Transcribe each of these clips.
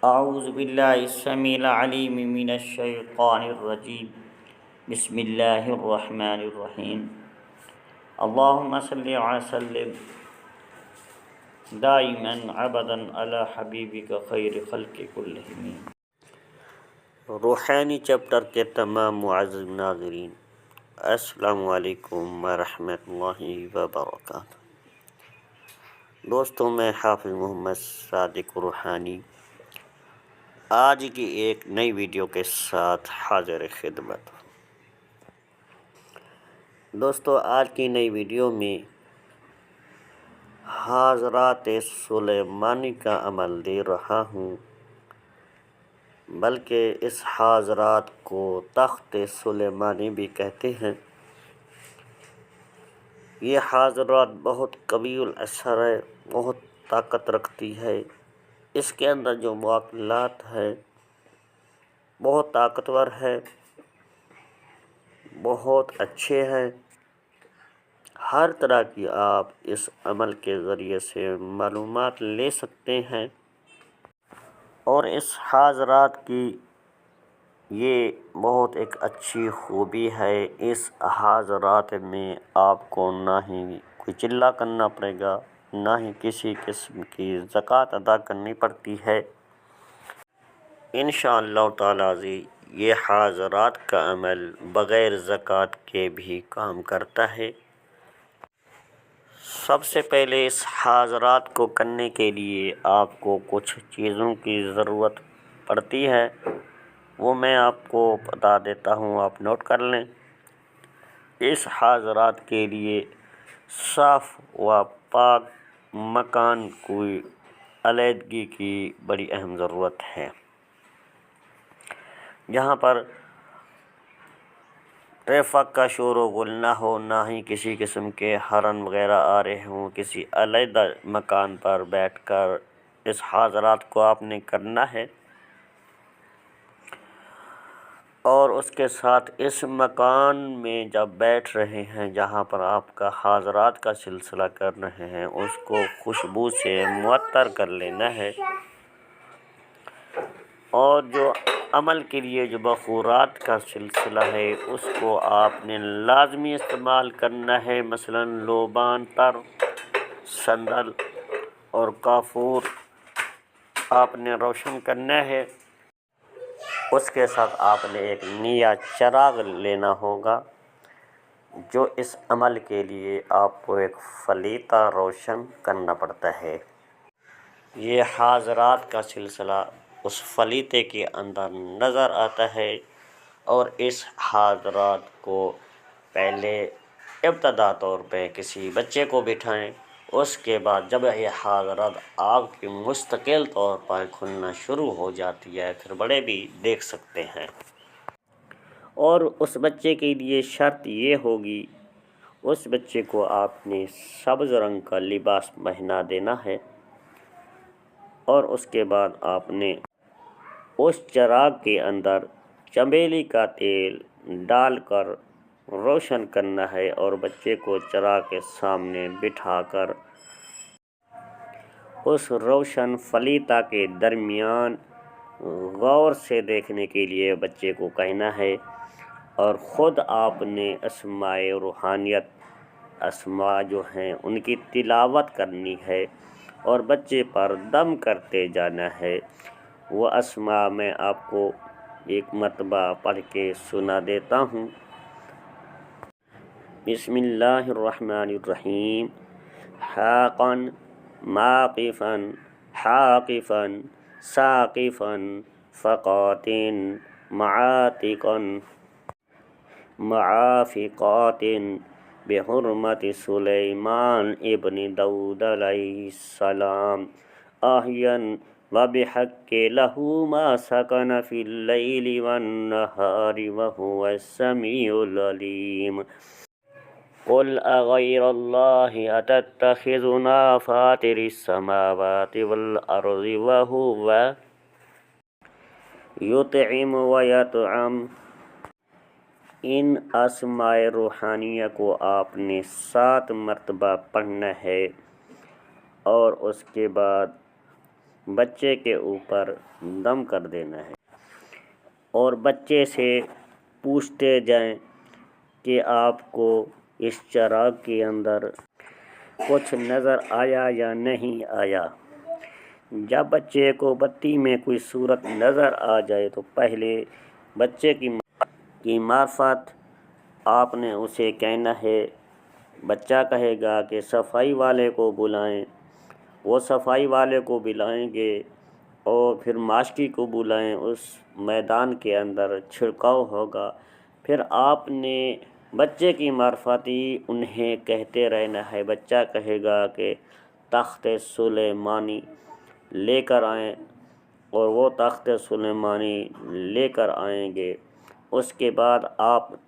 اعوذ باللہ السمیع العلیم من الشیطان الرجیم بسم اللہ الرحمن الرحیم اللہم صلی وسلم دائما ابدا علی حبیبک خیر خلق کلہم۔ روحانی چیپٹر کے تمام معزز ناظرین، السلام علیکم ورحمۃ اللہ وبرکاتہ۔ دوستوں، میں حافظ محمد صادق روحانی آج کی ایک نئی ویڈیو کے ساتھ حاضر خدمت۔ دوستو، آج کی نئی ویڈیو میں حاضرات سلیمانی کا عمل دے رہا ہوں، بلکہ اس حاضرات کو تخت سلیمانی بھی کہتے ہیں۔ یہ حاضرات بہت قوی الاثر ہے، بہت طاقت رکھتی ہے۔ اس کے اندر جو معاملات ہیں بہت طاقتور ہے، بہت اچھے ہیں۔ ہر طرح کی آپ اس عمل کے ذریعے سے معلومات لے سکتے ہیں، اور اس حاضرات کی یہ بہت ایک اچھی خوبی ہے۔ اس حاضرات میں آپ کو نہ ہی کوئی چلہ کرنا پڑے گا، نہ ہی کسی قسم کی زکوٰۃ ادا کرنی پڑتی ہے۔ انشاءاللہ تعالی یہ حاضرات کا عمل بغیر زکوٰۃ کے بھی کام کرتا ہے۔ سب سے پہلے اس حاضرات کو کرنے کے لیے آپ کو کچھ چیزوں کی ضرورت پڑتی ہے، وہ میں آپ کو بتا دیتا ہوں، آپ نوٹ کر لیں۔ اس حاضرات کے لیے صاف و پاک مکان کی علیحدگی کی بڑی اہم ضرورت ہے، جہاں پر ٹریفک کا شور و غل نہ ہو، نہ ہی کسی قسم کے ہارن وغیرہ آ رہے ہوں۔ کسی علیحدہ مکان پر بیٹھ کر اس حاضرات کو آپ نے کرنا ہے، اور اس کے ساتھ اس مکان میں جب بیٹھ رہے ہیں جہاں پر آپ کا حاضرات کا سلسلہ کر رہے ہیں، اس کو خوشبو سے معطر کر لینا ہے، اور جو عمل کے لیے جو بخورات کا سلسلہ ہے اس کو آپ نے لازمی استعمال کرنا ہے۔ مثلا لوبان، تر، سندل اور کافور آپ نے روشن کرنا ہے۔ اس کے ساتھ آپ نے ایک نیا چراغ لینا ہوگا، جو اس عمل کے لیے آپ کو ایک فلیتہ روشن کرنا پڑتا ہے۔ یہ حاضرات کا سلسلہ اس فلیتے کے اندر نظر آتا ہے، اور اس حاضرات کو پہلے ابتدا طور پہ کسی بچے کو بٹھائیں، اس کے بعد جب یہ حاضرات آپ کی مستقل طور پر کھلنا شروع ہو جاتی ہے، پھر بڑے بھی دیکھ سکتے ہیں۔ اور اس بچے کے لیے شرط یہ ہوگی، اس بچے کو آپ نے سبز رنگ کا لباس پہنا دینا ہے، اور اس کے بعد آپ نے اس چراغ کے اندر چمیلی کا تیل ڈال کر روشن کرنا ہے، اور بچے کو چراغ کے سامنے بٹھا کر اس روشن فلیتہ کے درمیان غور سے دیکھنے کے لیے بچے کو کہنا ہے، اور خود آپ نے اسماء روحانیت، اسماء جو ہیں ان کی تلاوت کرنی ہے، اور بچے پر دم کرتے جانا ہے۔ وہ اسماء میں آپ کو ایک مرتبہ پڑھ کے سنا دیتا ہوں۔ بسم اللہ الرحمن الرحیم۔ حاقا، ماقفا، حاقفا، ساقفا، فقات، معاتقا، معافقات، بحرمت سلیمان ابن داود علیہ السلام، آہیا وبحق لہ ما سکن فی اللیل والنہار وہو السمیع العلیم۔ قل اغیر اللہ اتتخذنا فاطر السماوات والارض وہو یطعم ویطعم۔ ان اسماء روحانیہ کو آپ نے 7 مرتبہ پڑھنا ہے، اور اس کے بعد بچے کے اوپر دم کر دینا ہے اور بچے سے پوچھتے جائیں کہ آپ کو اس چراغ کے اندر کچھ نظر آیا یا نہیں آیا۔ جب بچے کو بتی میں کوئی صورت نظر آ جائے تو پہلے بچے کی معرفت آپ نے اسے کہنا ہے۔ بچہ کہے گا کہ صفائی والے کو بلائیں، وہ صفائی والے کو بلائیں گے اور پھر ماسٹر کو بلائیں، اس میدان کے اندر چھڑکاؤ ہوگا۔ پھر آپ نے بچے کی معرفتی انہیں کہتے رہنا ہے۔ بچہ کہے گا کہ تخت سلیمانی لے کر آئیں اور وہ تخت سلیمانی لے کر آئیں گے۔ اس کے بعد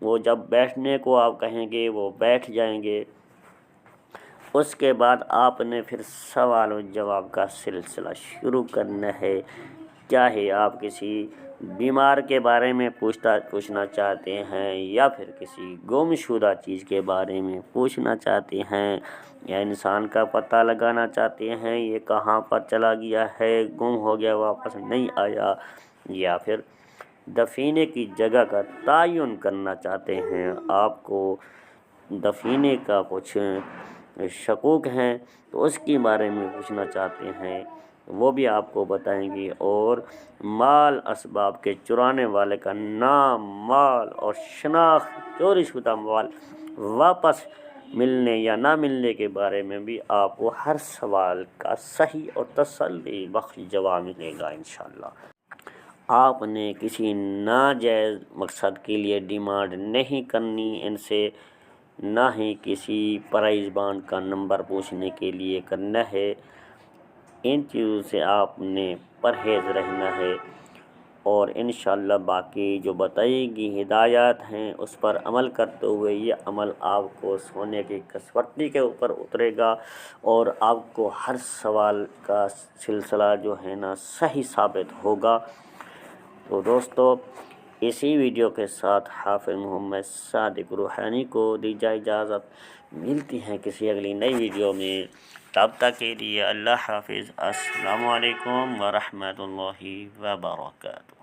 وہ جب بیٹھنے کو آپ کہیں گے وہ بیٹھ جائیں گے۔ اس کے بعد آپ نے پھر سوال و جواب کا سلسلہ شروع کرنا ہے۔ چاہے آپ کسی بیمار کے بارے میں پوچھنا چاہتے ہیں یا پھر کسی گم شدہ چیز کے بارے میں پوچھنا چاہتے ہیں یا انسان کا پتہ لگانا چاہتے ہیں یہ کہاں پر چلا گیا ہے، گم ہو گیا، واپس نہیں آیا، یا پھر دفینے کی جگہ کا تعین کرنا چاہتے ہیں، آپ کو دفینے کا کچھ شکوک ہیں تو اس کے بارے میں پوچھنا چاہتے ہیں، وہ بھی آپ کو بتائیں گے، اور مال اسباب کے چرانے والے کا نام، مال اور شناخت، چوری شدہ مال واپس ملنے یا نہ ملنے کے بارے میں بھی آپ کو ہر سوال کا صحیح اور تسلی بخش جواب ملے گا انشاءاللہ۔ آپ نے کسی ناجائز مقصد کے لیے ڈیمانڈ نہیں کرنی ان سے، نہ ہی کسی پرائز بانڈ کا نمبر پوچھنے کے لیے کرنا ہے۔ ان چیزوں سے آپ نے پرہیز رہنا ہے اور انشاءاللہ باقی جو بتائی گئی ہدایات ہیں اس پر عمل کرتے ہوئے یہ عمل آپ کو سونے کی کسوٹی کے اوپر اترے گا اور آپ کو ہر سوال کا سلسلہ جو ہے نا صحیح ثابت ہوگا۔ تو دوستو اسی ویڈیو کے ساتھ حافظ محمد صادق روحانی کو دیجیے اجازت، ملتی ہیں کسی اگلی نئی ویڈیو میں، تب تک کے لیے اللہ حافظ۔ السلام علیکم ورحمۃ اللہ وبرکاتہ۔